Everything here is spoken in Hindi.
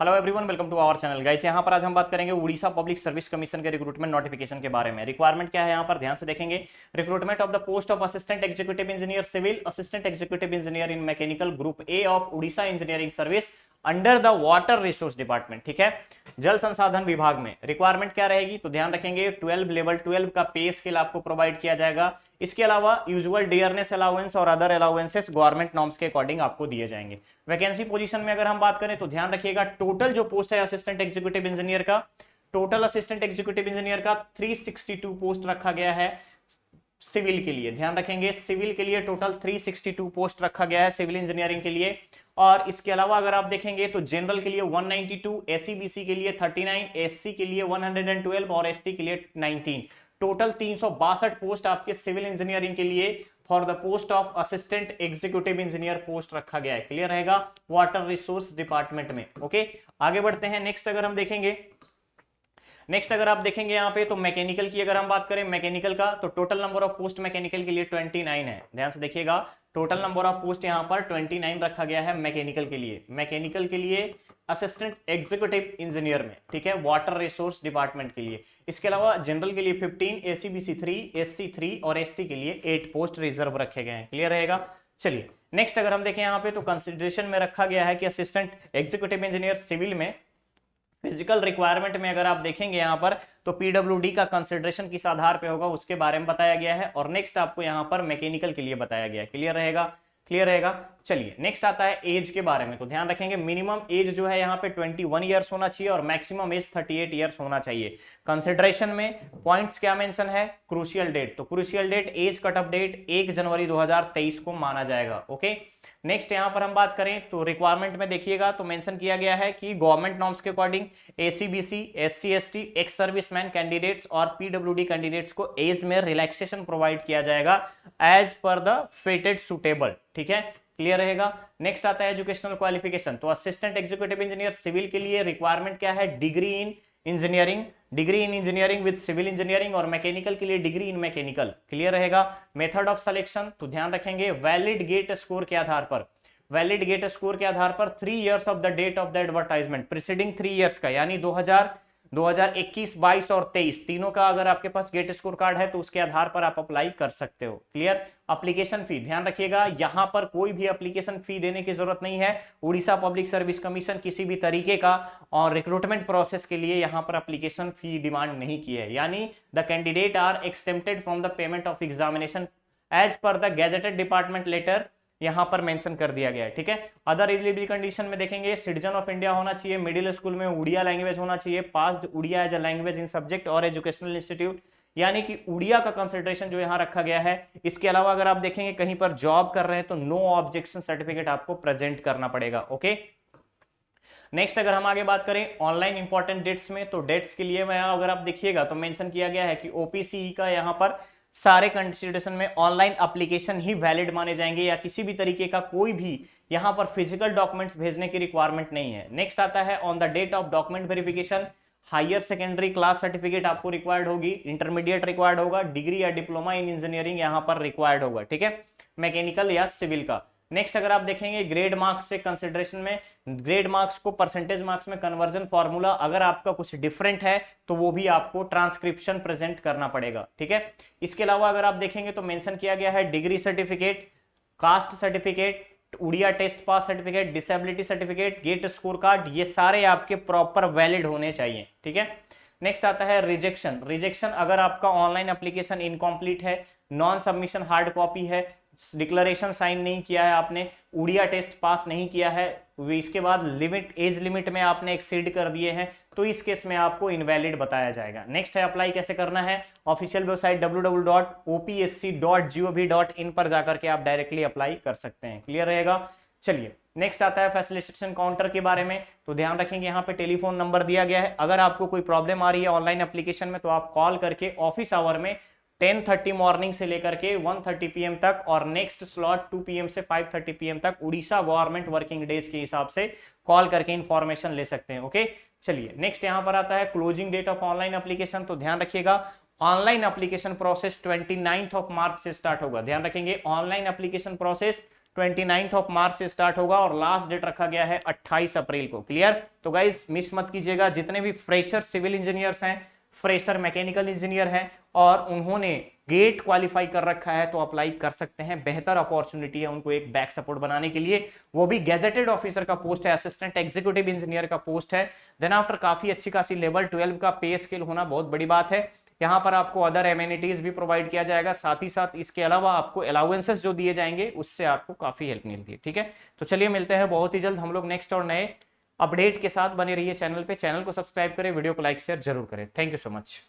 Hello everyone, welcome to our channel guys. यहाँ पर आज हम बात करेंगे उड़ीसा पब्लिक सर्विस कमीशन के रिक्रूटमेंट नोटिफिकेशन के बारे में। रिक्वायरमेंट क्या है यहाँ पर ध्यान से देखेंगे। Recruitment of the post of assistant executive engineer civil, assistant executive engineer in mechanical group A of Orissa engineering service under the water resource department. ठीक है, जल संसाधन विभाग में रिक्वायरमेंट क्या रहेगी तो ध्यान रखेंगे 12 लेवल 12 का पे स्केल आपको प्रोवाइड किया जाएगा। इसके अलावा यूजुअल डियरनेस अलाउंस और अदर अलाउंसेस गवर्नमेंट नॉर्म्स के अकॉर्डिंग आपको दिए जाएंगे। वैकेंसी पोजीशन में अगर हम बात करें तो ध्यान रखिएगा टोटल जो पोस्ट है असिस्टेंट एग्जीक्यूटिव इंजीनियर का, टोटल असिस्टेंट एग्जीक्यूटिव इंजीनियर का 362 पोस्ट रखा गया है सिविल के लिए। ध्यान रखेंगे सिविल के लिए टोटल 362 पोस्ट रखा गया है सिविल इंजीनियरिंग के लिए। और इसके अलावा अगर आप देखेंगे तो जनरल के लिए 192, एससी बीसी के लिए 39, एससी के लिए 112 और एसटी के लिए 19। टोटल 362 पोस्ट आपके सिविल इंजीनियरिंग के लिए for the post of assistant executive engineer post रखा गया है। क्लियर रहेगा वाटर रिसोर्स डिपार्टमेंट में। ओके, आगे बढ़ते हैं। नेक्स्ट अगर आप देखेंगे यहाँ पे तो मैकेनिकल की अगर हम बात करें मैकेनिकल का तो total number of post mechanical के लिए 29 है। ध्यान से देखिएगा टोटल नंबर ऑफ पोस्ट यहाँ पर 29 रखा गया है मैकेनिकल के लिए। मैकेनिकल के लिए असिस्टेंट एग्जीक्यूटिव इंजीनियर में, ठीक है, वाटर रिसोर्स डिपार्टमेंट के लिए। इसके अलावा जनरल के लिए 15, एसीबीसी 3, एससी 3 और एसटी के लिए 8 पोस्ट रिजर्व रखे गए हैं। क्लियर रहेगा। चलिए नेक्स्ट अगर हम देखें यहाँ पे तो कंसिडरेशन में रखा गया है कि असिस्टेंट एग्जीक्यूटिव इंजीनियर सिविल में फिजिकल रिक्वायरमेंट में अगर आप देखेंगे यहाँ पर तो पीडब्ल्यूडी का कंसिडरेशन किस आधार पे होगा उसके बारे में बताया गया है। और नेक्स्ट आपको यहाँ पर मैकेनिकल के लिए बताया गया है। क्लियर रहेगा, क्लियर रहेगा। चलिए नेक्स्ट आता है एज के बारे में। तो ध्यान रखेंगे मिनिमम एज जो है यहाँ पे 21 ईयर्स होना चाहिए और मैक्सिमम एज 38 ईयर्स होना चाहिए। कंसिडरेशन में पॉइंट्स क्या मेंशन है, क्रूशियल डेट, तो crucial date as cut off date 1 जनवरी 2023 को माना जाएगा। ओके, नेक्स्ट यहां पर हम बात करें तो रिक्वायरमेंट में देखिएगा तो मेंशन किया गया है कि गवर्नमेंट नॉर्म्स के according ACBC, SC ST, ex serviceman candidates और पीडब्ल्यूडी कैंडिडेट्स को एज में रिलैक्सेशन प्रोवाइड किया जाएगा as per the fitted suitable. ठीक है, क्लियर रहेगा। नेक्स्ट आता है एजुकेशनल क्वालिफिकेशन। तो असिस्टेंट एग्जीक्यूटिव इंजीनियर सिविल के लिए रिक्वायरमेंट क्या है, degree in engineering with civil engineering और मैकेनिकल के लिए डिग्री इन मैकेनिकल। क्लियर रहेगा। मेथड ऑफ सिलेक्शन तो ध्यान रखेंगे वैलिड गेट स्कोर के आधार पर, 3 years of the date of the advertisement preceding 3 years का, यानी 2021, 22 और 23 तीनों का अगर आपके पास गेट स्कोर कार्ड है तो उसके आधार पर आप अप्लाई कर सकते हो। क्लियर। एप्लीकेशन फी ध्यान रखिएगा यहां पर कोई भी एप्लीकेशन फी देने की जरूरत नहीं है। उड़ीसा पब्लिक सर्विस कमीशन किसी भी तरीके का और रिक्रूटमेंट प्रोसेस के लिए यहां पर एप्लीकेशन फी डिमांड नहीं की है, यानी the candidate are exempted from the payment of examination as per the gazetted department letter यहां पर मेंशन कर दिया गया है। ठीक है, अदर एलिजिबिलिटी कंडीशन में देखेंगे सिटीजन ऑफ इंडिया होना चाहिए, मिडिल स्कूल में उड़िया लैंग्वेज होना चाहिए, passed Oriya as a language in subject और एजुकेशनल इंस्टीट्यूट, यानी कि उड़िया का कंसिडरेशन जो यहां रखा गया है। इसके अलावा अगर आप देखेंगे कहीं पर जॉब कर रहे हैं तो नो ऑब्जेक्शन सर्टिफिकेट आपको प्रेजेंट करना पड़ेगा। ओके, नेक्स्ट अगर हम आगे बात करें ऑनलाइन इंपॉर्टेंट डेट्स में तो डेट्स के लिए मैं अगर आप देखिएगा तो मेंशन किया गया है कि ओपीसी का यहां पर सारे कंसिडरेशन में ऑनलाइन एप्लीकेशन ही वैलिड माने जाएंगे या किसी भी तरीके का कोई भी यहां पर फिजिकल डॉक्यूमेंट्स भेजने की रिक्वायरमेंट नहीं है। नेक्स्ट आता है on the date of document verification higher secondary class certificate आपको रिक्वायर्ड होगी, इंटरमीडिएट रिक्वायर्ड होगा, डिग्री या डिप्लोमा इन इंजीनियरिंग यहां पर रिक्वायर्ड होगा। ठीक है, मैकेनिकल या सिविल का। नेक्स्ट अगर आप देखेंगे ग्रेड मार्क्स से कंसिडरेशन में ग्रेड मार्क्स को परसेंटेज मार्क्स में कन्वर्जन फॉर्मूला अगर आपका कुछ डिफरेंट है तो वो भी आपको ट्रांसक्रिप्शन प्रेजेंट करना पड़ेगा। ठीक है, इसके अलावा अगर आप देखेंगे तो मेंशन किया गया है degree certificate, caste certificate, Oriya test pass certificate, disability certificate, GATE score card, ये सारे आपके प्रॉपर वैलिड होने चाहिए। ठीक है, नेक्स्ट आता है रिजेक्शन अगर आपका ऑनलाइन एप्लीकेशन इनकम्प्लीट है, नॉन सबमिशन हार्ड कॉपी है, डिक्लेरेशन साइन नहीं किया है आपने, उड़िया टेस्ट पास नहीं किया है, इसके बाद एज लिमिट में आपने एक्सीड कर दिए हैं तो इस केस में आपको इनवैलिड बताया जाएगा। नेक्स्ट है अप्लाई कैसे करना है, ऑफिशियल वेबसाइट www.opsc.gov.in पर जाकर के आप डायरेक्टली अप्लाई कर सकते हैं। क्लियर रहेगा। चलिए नेक्स्ट आता है फैसिलिटेशन काउंटर के बारे में। तो ध्यान रखेंगे यहाँ पे टेलीफोन नंबर दिया गया है, अगर आपको कोई प्रॉब्लम आ रही है ऑनलाइन एप्लीकेशन में तो आप कॉल करके ऑफिस आवर में 10:30 मॉर्निंग से लेकर के 1:30 PM तक और नेक्स्ट स्लॉट 2 PM से 5:30 PM तक उड़ीसा गवर्नमेंट वर्किंग डेज के हिसाब से कॉल करके इंफॉर्मेशन ले सकते हैं। ओके, चलिए नेक्स्ट यहां पर आता है closing date of online application. तो ध्यान रखिएगा ऑनलाइन एप्लीकेशन प्रोसेस 29 मार्च से स्टार्ट होगा। ध्यान रखेंगे online application process 29 of March से स्टार्ट होगा और लास्ट डेट रखा गया है 28 अप्रैल को। क्लियर? तो गाइस मिस मत कीजिएगा, जितने भी फ्रेशर सिविल इंजीनियर्स हैं, फ्रेशर मैकेनिकल इंजीनियर हैं और उन्होंने गेट क्वालिफाई कर रखा है तो अप्लाई कर सकते हैं, बेहतर अपॉर्चुनिटी है उनको एक बैक सपोर्ट बनाने के लिए। वो भी गैजेटेड ऑफिसर का पोस्ट है, असिस्टेंट एग्जीक्यूटिव इंजीनियर का पोस्ट है। देन आफ्टर काफी अच्छी खासी लेवल 12 का पे स्केल होना बहुत बड़ी बात है। यहाँ पर आपको अदर एमिनिटीज भी प्रोवाइड किया जाएगा, साथ ही साथ इसके अलावा आपको अलाउंसेस जो दिए जाएंगे उससे आपको काफी हेल्प मिलती है। ठीक है, तो चलिए मिलते हैं बहुत ही जल्द हम लोग नेक्स्ट और नए अपडेट के साथ। बने रहिए चैनल पे, चैनल को सब्सक्राइब करें, वीडियो को लाइक शेयर जरूर करें। Thank you so much.